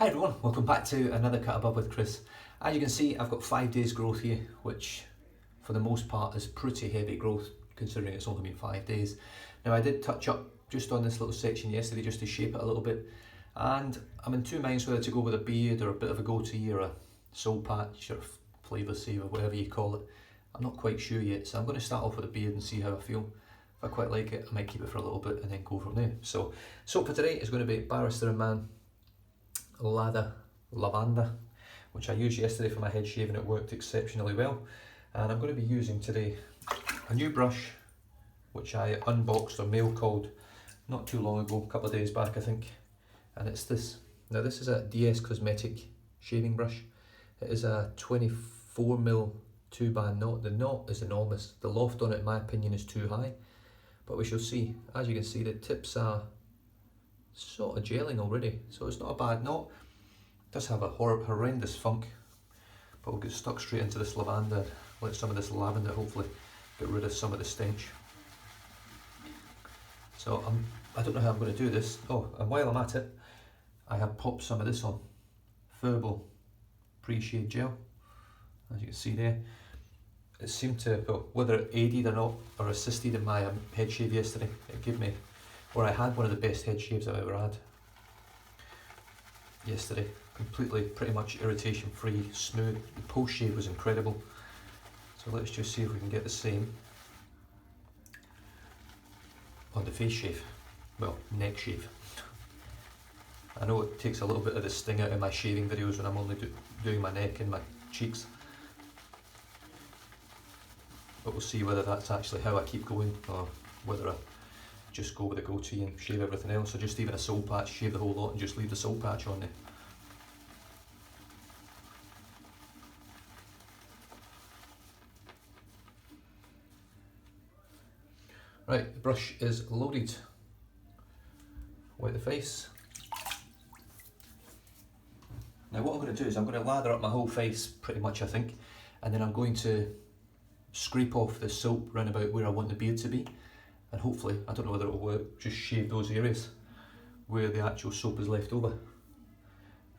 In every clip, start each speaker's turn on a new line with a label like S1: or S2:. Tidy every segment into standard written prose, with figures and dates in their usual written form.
S1: Hi everyone, welcome back to another Cut Above with Chris. As you can see, I've got 5 days growth here, which for the most part is pretty heavy growth considering it's only been 5 days. Now I did touch up just on this little section yesterday just to shape it a little bit, and I'm in two minds whether to go with a beard or a bit of a goatee or a soul patch or flavour saver, whatever you call it. I'm not quite sure yet, so I'm going to start off with a beard and see how I feel. If I quite like it, I might keep it for a little bit and then go from there. So soap for today is going to be Barrister and Man Lavender, which I used yesterday for my head shave and it worked exceptionally well. And I'm going to be using today a new brush which I unboxed or mail called not too long ago, a couple of days back I think, and it's this. Now this is a Dscosmetic shaving brush. It is a 24mm 2-band knot. The knot is enormous. The loft on it in my opinion is too high, but we shall see. As you can see, the tips are sort of gelling already, so it's not a bad knot. It does have a horrendous funk, but we'll get stuck straight into this lavender. Let some of this lavender hopefully get rid of some of the stench. So I don't know how I'm going to do this. Oh, and while I'm at it, I have popped some of this on. Furball pre-shave gel, as you can see there. It seemed to, well, whether it aided or not, or assisted in my head shave yesterday, it gave me, or I had one of the best head shaves I've ever had yesterday. Completely, pretty much irritation free, smooth. The post shave was incredible. So let's just see if we can get the same on the face shave, well, neck shave. I know it takes a little bit of the sting out of my shaving videos when I'm only doing my neck and my cheeks, but we'll see whether that's actually how I keep going, or whether I just go with a goatee and shave everything else, or just even a soul patch, shave the whole lot and just leave the soul patch on there. Right, the brush is loaded. Wipe the face. Now what I'm going to do is I'm going to lather up my whole face pretty much I think, and then I'm going to scrape off the soap round about where I want the beard to be, and hopefully, I don't know whether it will work, just shave those areas where the actual soap is left over,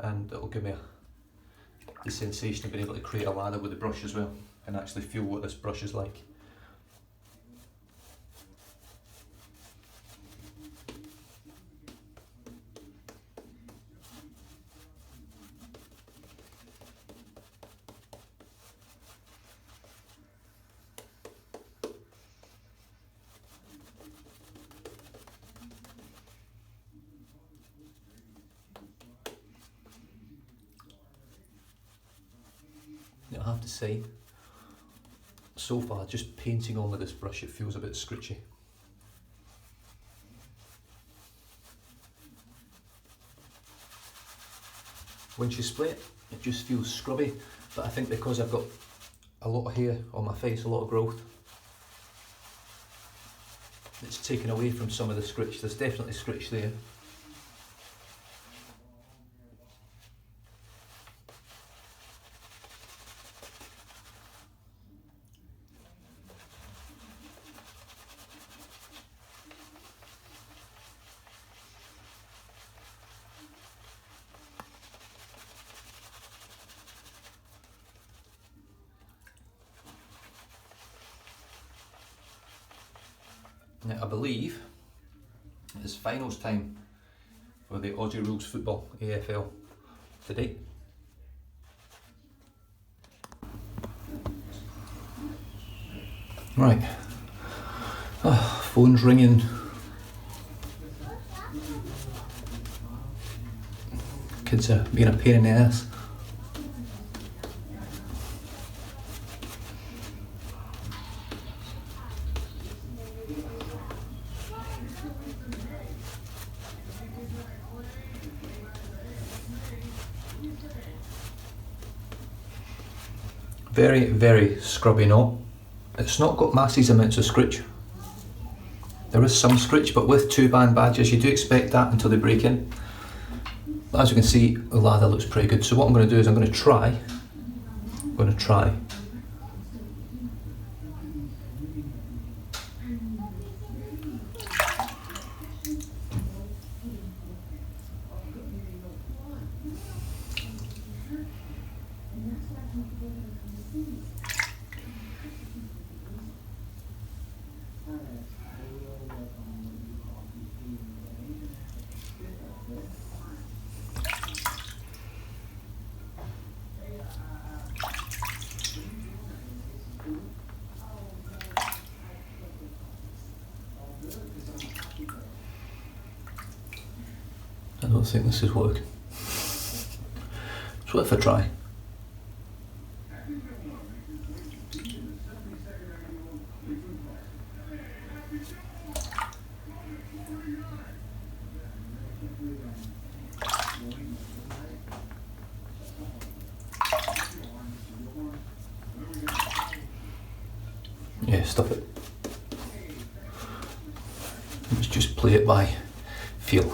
S1: and it'll give me the sensation of being able to create a lather with the brush as well and actually feel what this brush is like. I have to say, so far just painting on with this brush it feels a bit scritchy. Once you spray it, it just feels scrubby, but I think because I've got a lot of hair on my face, a lot of growth, it's taken away from some of the scritch. There's definitely scritch there. Now I believe it's finals time for the Aussie Rules Football AFL today. Right, phone's ringing. Kids are being a pain in the ass. Very, very scrubby knot. It's not got massive amounts of scritch. There is some scritch, but with 2-band badges you do expect that until they break in. But as you can see, the lather looks pretty good. So what I'm going to do is I'm going to try I don't think this is working. It's worth a try. Yeah, stuff it. Let's just play it by feel.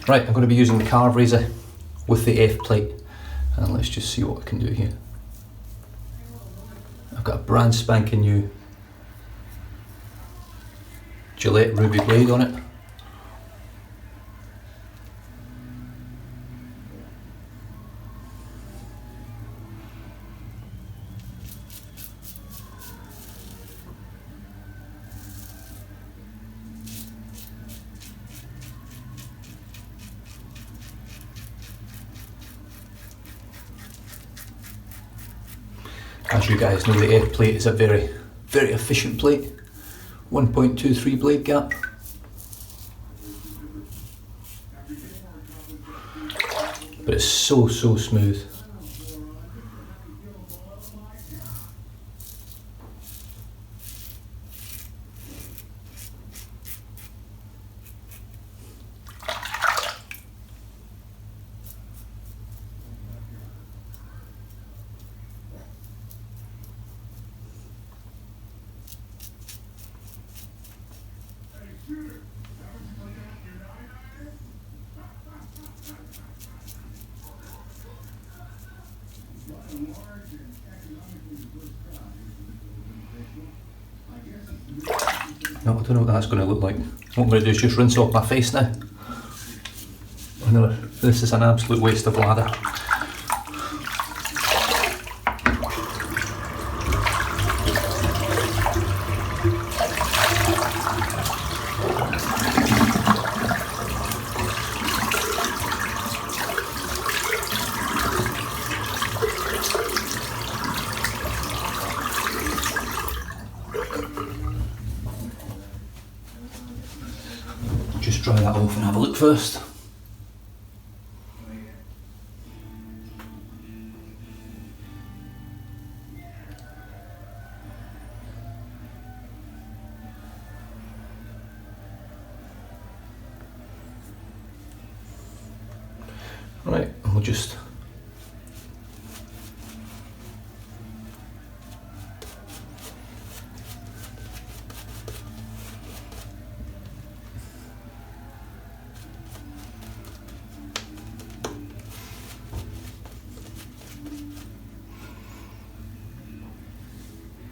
S1: Right, I'm going to be using the carve razor with the F plate, and let's just see what I can do here. I've got a brand spanking new Gillette Ruby blade on it. As you guys know, the F plate is a very efficient plate. 1.23 blade gap. But it's so smooth. No, I don't know what that's going to look like. What I'm going to do is just rinse off my face now. This is an absolute waste of lather. Just dry that off and have a look first. Right, and we'll just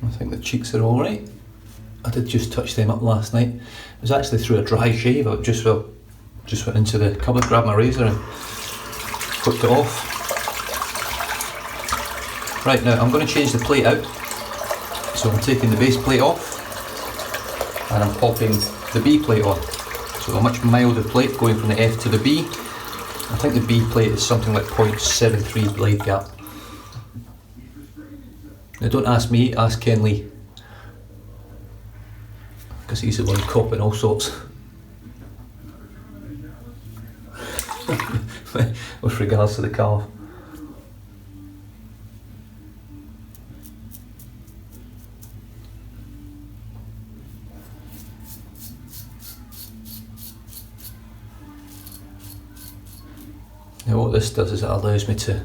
S1: I think the cheeks are all right. I did just touch them up last night. It was actually through a dry shave. I just went into the cupboard, grabbed my razor and clipped it off. Right, now I'm going to change the plate out. So I'm taking the base plate off and I'm popping the B plate on. So a much milder plate going from the F to the B. I think the B plate is something like 0.73 blade gap. Now don't ask me, ask Ken Lee, because he's the one copying all sorts. With regards to the carve. Now what this does is it allows me to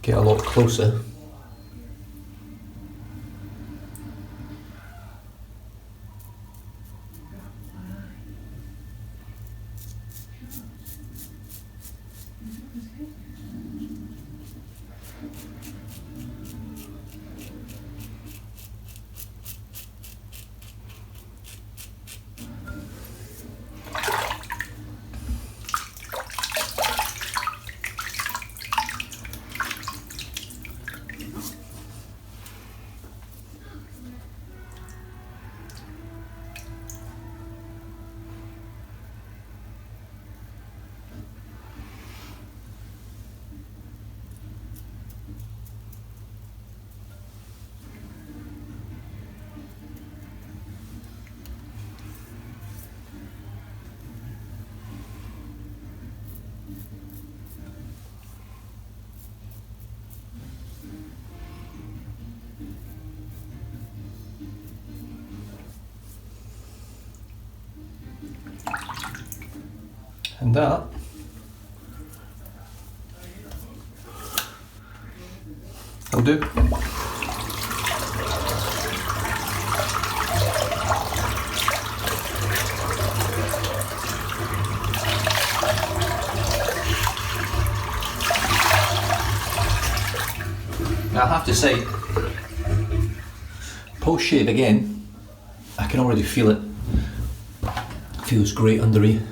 S1: get a lot closer. And that will do. Now I have to say, post shave again, I can already feel it. Feels great under here.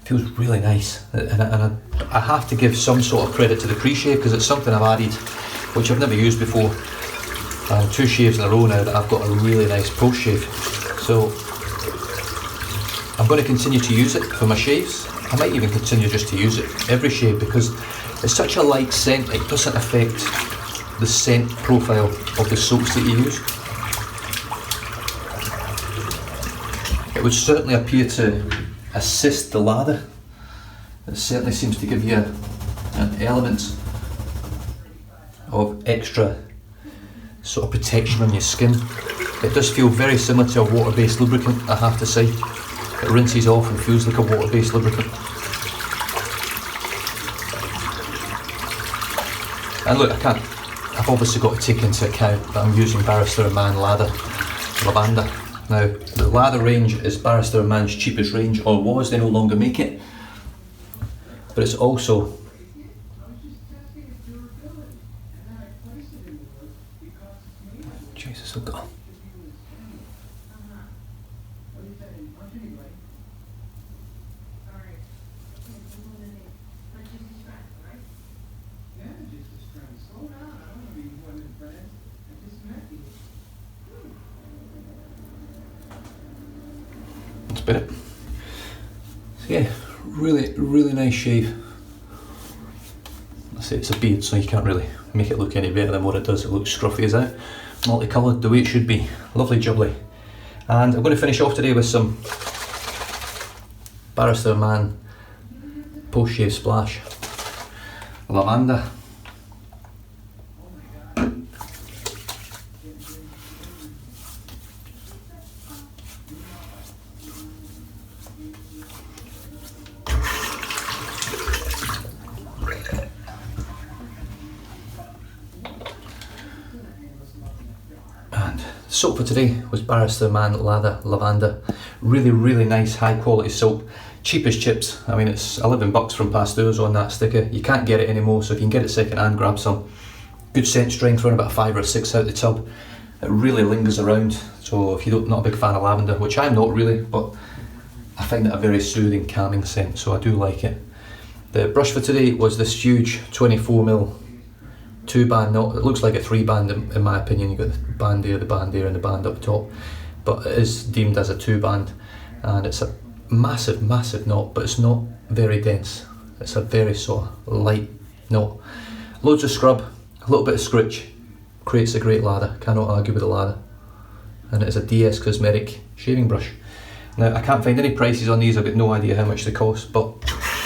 S1: Feels really nice, and I have to give some sort of credit to the pre-shave because it's something I've added which I've never used before. 2 shaves in a row now that I've got a really nice post shave, so I'm going to continue to use it for my shaves. I might even continue just to use it every shave because it's such a light scent, it doesn't affect the scent profile of the soaps that you use. It would certainly appear to assist the lather. It certainly seems to give you an element of extra sort of protection on your skin. It does feel very similar to a water-based lubricant, I have to say. It rinses off and feels like a water-based lubricant. And look, I've obviously got to take into account that I'm using Barrister & Man Lather Lavanda. Now, the lather range is Barrister & Man's cheapest range, or was, they no longer make it. But it's also Jesus, look at that. That's about it. So yeah, really nice shave. I say it's a beard, so you can't really make it look any better than what it does. It looks scruffy as that. Multicoloured, the way it should be. Lovely jubbly. And I'm going to finish off today with some Barrister & Man Post Shave Splash Lavanda. Soap for today was Barrister & Man Lavanda. Really nice high quality soap. Cheapest chips. I mean, it's 11 bucks from Pasteurs on that sticker. You can't get it anymore, so if you can get it second hand, grab some. Good scent strength, around about 5 or 6 out the tub. It really lingers around, so if you're not a big fan of lavender, which I'm not really, but I find it a very soothing, calming scent, so I do like it. The brush for today was this huge 24mm 2-band knot. It looks like a 3-band in my opinion. You've got the band there, and the band up top, but it is deemed as a 2-band, and it's a massive knot, but it's not very dense. It's a very sort of light knot. Loads of scrub, a little bit of scritch, creates a great lather. Cannot argue with the lather. And it is a Dscosmetic shaving brush. Now I can't find any prices on these. I've got no idea how much they cost, but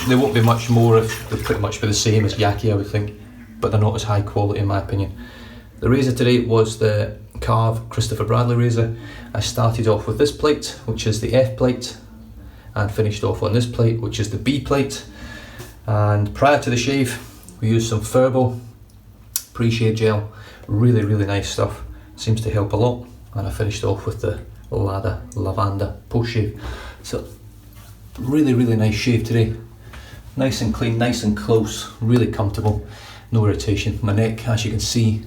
S1: they won't be much more. If they'll pretty much be the same as Yaki, I would think, but they're not as high quality in my opinion. The razor today was the Carve Christopher Bradley razor. I started off with this plate, which is the F plate, and finished off on this plate, which is the B plate. And prior to the shave, we used some Furbo pre-shave gel. Really nice stuff. Seems to help a lot. And I finished off with the Lavanda post shave. So really nice shave today. Nice and clean, nice and close, really comfortable. No irritation. My neck, as you can see,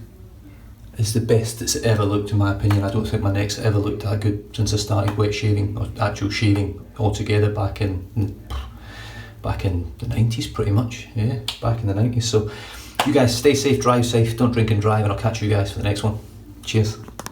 S1: is the best it's ever looked in my opinion. I don't think my neck's ever looked that good since I started wet shaving, or actual shaving altogether, back in the 90s pretty much. Yeah, back in the 90s. So you guys stay safe, drive safe, don't drink and drive, and I'll catch you guys for the next one. Cheers.